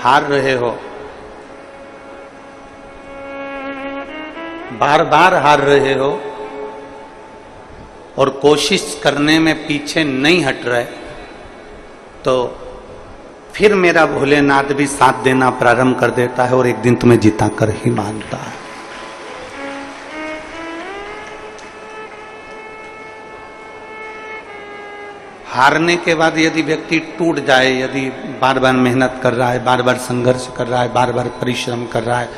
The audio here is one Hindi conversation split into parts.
हार रहे हो, बार बार हार रहे हो और कोशिश करने में पीछे नहीं हट रहे, तो फिर मेरा भोलेनाथ भी साथ देना प्रारंभ कर देता है और एक दिन तुम्हें जिता कर ही मानता है। हारने के बाद यदि व्यक्ति टूट जाए, यदि बार बार मेहनत कर रहा है, बार बार संघर्ष कर रहा है, बार बार परिश्रम कर रहा है,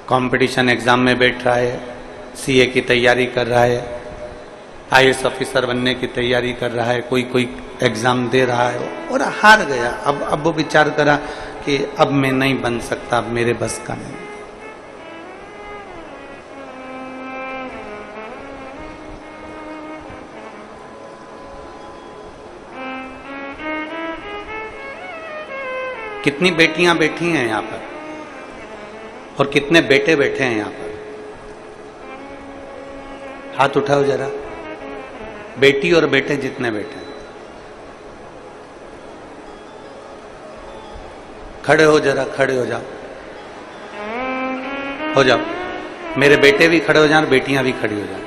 कंपटीशन एग्जाम में बैठ रहा है, सीए की तैयारी कर रहा है, आईएएस ऑफिसर बनने की तैयारी कर रहा है, कोई एग्जाम दे रहा है और हार गया, अब वो विचार करा कि अब मैं नहीं बन सकता, अब मेरे बस का नहीं। कितनी बेटियां बैठी हैं यहां पर और कितने बेटे बैठे हैं यहां पर? हाथ उठाओ जरा, बेटी और बेटे जितने बैठे हैं, खड़े हो जरा, खड़े हो जाओ, हो जाओ। मेरे बेटे भी खड़े हो जाए और बेटियां भी खड़ी हो जाए।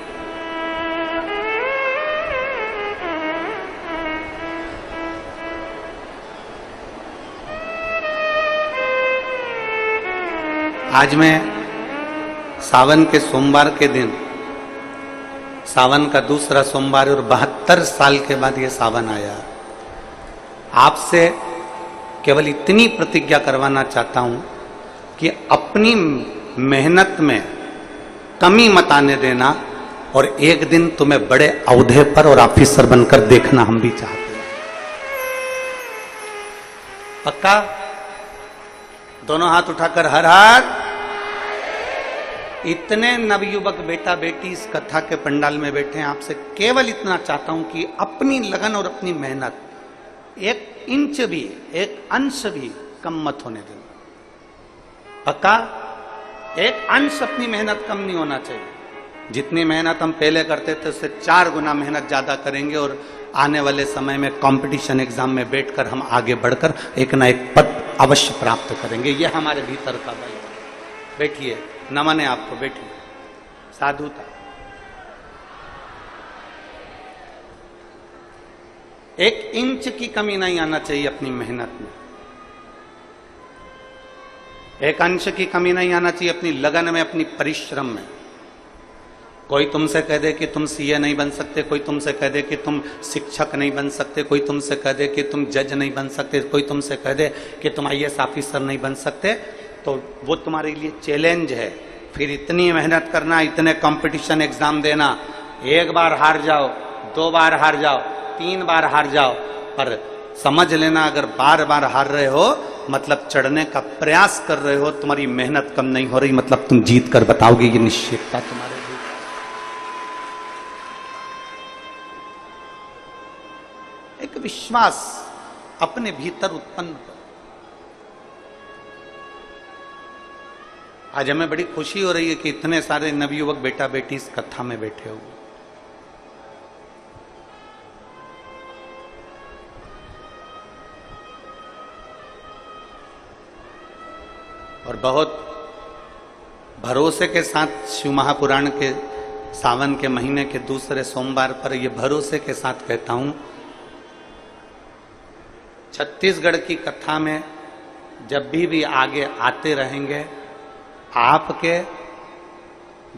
आज मैं सावन के सोमवार के दिन, सावन का दूसरा सोमवार और 72 साल के बाद ये सावन आया, आपसे केवल इतनी प्रतिज्ञा करवाना चाहता हूं कि अपनी मेहनत में कमी मत आने देना और एक दिन तुम्हें बड़े औहदे पर और ऑफिसर बनकर देखना हम भी चाहते हैं। पक्का? दोनों हाथ उठाकर हर हर। इतने नवयुवक बेटा बेटी इस कथा के पंडाल में बैठे हैं, आपसे केवल इतना चाहता हूं कि अपनी लगन और अपनी मेहनत एक इंच भी, एक अंश भी कम मत होने देना। पक्का? एक अंश अपनी मेहनत कम नहीं होना चाहिए। जितनी मेहनत हम पहले करते थे उससे 4 गुना मेहनत ज्यादा करेंगे और आने वाले समय में कंपटीशन एग्जाम में बैठकर हम आगे बढ़कर एक ना एक पद अवश्य प्राप्त करेंगे। यह हमारे भीतर का बल। बैठिए, नमन है आपको, बैठिए। साधुता, एक इंच की कमी नहीं आना चाहिए अपनी मेहनत में, एक अंश की कमी नहीं आना चाहिए अपनी लगन में, अपनी परिश्रम में। कोई तुमसे कह दे कि तुम सीए नहीं बन सकते, कोई तुमसे कह दे कि तुम शिक्षक नहीं बन सकते, कोई तुमसे कह दे कि तुम जज नहीं बन सकते, कोई तुमसे कह दे कि तुम आईएएस ऑफिसर नहीं बन सकते, तो वो तुम्हारे लिए चैलेंज है। फिर इतनी मेहनत करना, इतने कंपटीशन एग्जाम देना, एक बार हार जाओ, 2 बार हार जाओ, 3 बार हार जाओ, पर समझ लेना अगर बार बार हार रहे हो मतलब चढ़ने का प्रयास कर रहे हो, तुम्हारी मेहनत कम नहीं हो रही, मतलब तुम जीत कर बताओगे, ये निश्चितता तुम्हारे लिए। एक विश्वास अपने भीतर उत्पन्न करो। आज हमें बड़ी खुशी हो रही है कि इतने सारे नवयुवक बेटा बेटी इस कथा में बैठे हुए। और बहुत भरोसे के साथ शिव महापुराण के सावन के महीने के दूसरे सोमवार पर यह भरोसे के साथ कहता हूं, छत्तीसगढ़ की कथा में जब भी आगे आते रहेंगे, आपके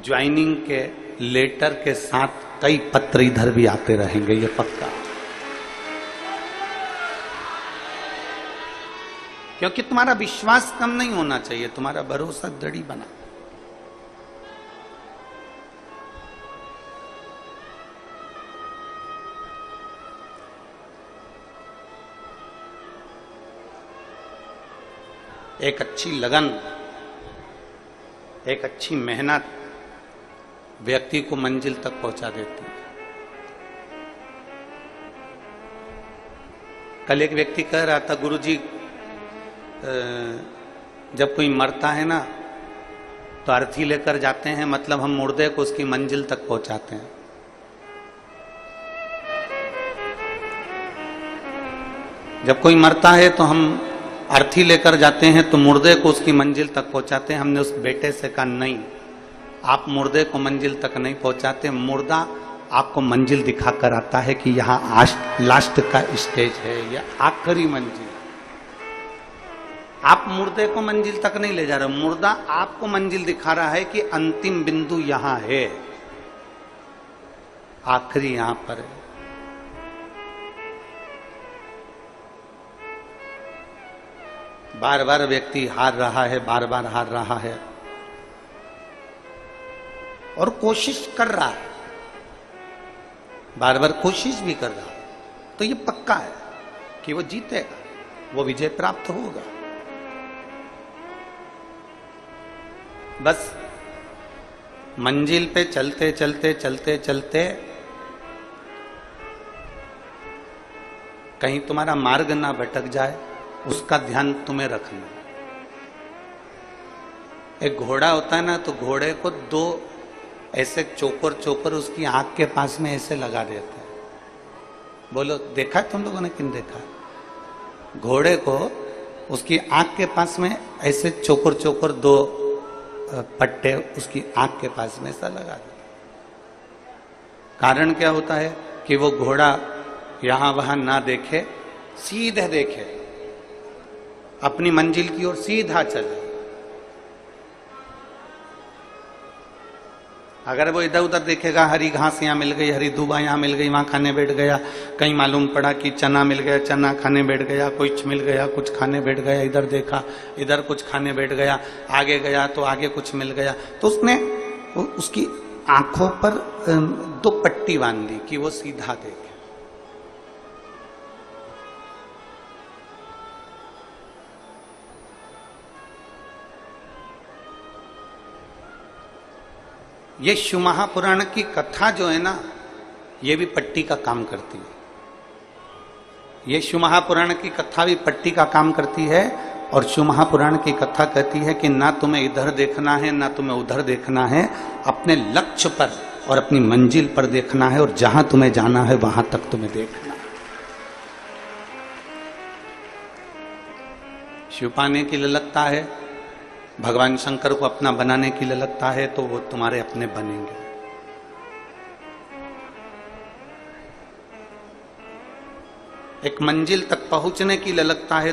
ज्वाइनिंग के लेटर के साथ कई पत्र इधर भी आते रहेंगे, ये पक्का। क्योंकि तुम्हारा विश्वास कम नहीं होना चाहिए, तुम्हारा भरोसा दृढ़ बना। एक अच्छी लगन, एक अच्छी मेहनत व्यक्ति को मंजिल तक पहुंचा देती है। कल एक व्यक्ति कह रहा था, गुरुजी जब कोई मरता है ना तो अर्थी लेकर जाते हैं, मतलब हम मुर्दे को उसकी मंजिल तक पहुंचाते हैं। जब कोई मरता है तो हम अर्थी लेकर जाते हैं तो मुर्दे को उसकी मंजिल तक पहुंचाते हैं। हमने उस बेटे से कहा नहीं, आप मुर्दे को मंजिल तक नहीं पहुंचाते, मुर्दा आपको मंजिल दिखाकर आता है कि यहां लास्ट का स्टेज है, या आखिरी मंजिल। आप मुर्दे को मंजिल तक नहीं ले जा रहे, मुर्दा आपको मंजिल दिखा रहा है कि अंतिम बिंदु यहां है, आखिरी यहां पर है। बार बार व्यक्ति हार रहा है, बार बार हार रहा है और कोशिश कर रहा है, बार बार कोशिश भी कर रहा है, तो ये पक्का है कि वो जीतेगा, वो विजय प्राप्त होगा। बस मंजिल पे चलते चलते चलते चलते कहीं तुम्हारा मार्ग ना भटक जाए, उसका ध्यान तुम्हें रखना। एक घोड़ा होता है ना, तो घोड़े को दो ऐसे चोकर उसकी आंख के पास में ऐसे लगा देते हैं। बोलो देखा है तुम लोगों ने? किन देखा? घोड़े को उसकी आंख के पास में ऐसे चोकर दो पट्टे उसकी आंख के पास में ऐसा लगा देते। कारण क्या होता है कि वो घोड़ा यहां वहां ना देखे, सीधे देखे, अपनी मंजिल की ओर सीधा चले। अगर वो इधर उधर देखेगा, हरी घास यहाँ मिल गई, हरी दूबा यहाँ मिल गई, वहां खाने बैठ गया, कहीं मालूम पड़ा कि चना मिल गया, चना खाने बैठ गया, कुछ मिल गया, कुछ खाने बैठ गया, इधर देखा इधर कुछ खाने बैठ गया, आगे गया तो आगे कुछ मिल गया, तो उसने उसकी आंखों पर दो पट्टी बांध दी कि वो सीधा देखे। ये शिव महापुराण की कथा जो है ना, ये भी पट्टी का काम करती है। ये शिव महापुराण की कथा भी पट्टी का काम करती है। और शिव महापुराण की कथा कहती है कि ना तुम्हें इधर देखना है ना तुम्हें उधर देखना है, अपने लक्ष्य पर और अपनी मंजिल पर देखना है, और जहां तुम्हें जाना है वहां तक तुम्हें देखना है। शिव पाने की ललकता है, भगवान शंकर को अपना बनाने की ललकता है, तो वो तुम्हारे अपने बनेंगे। एक मंजिल तक पहुंचने की ललकता है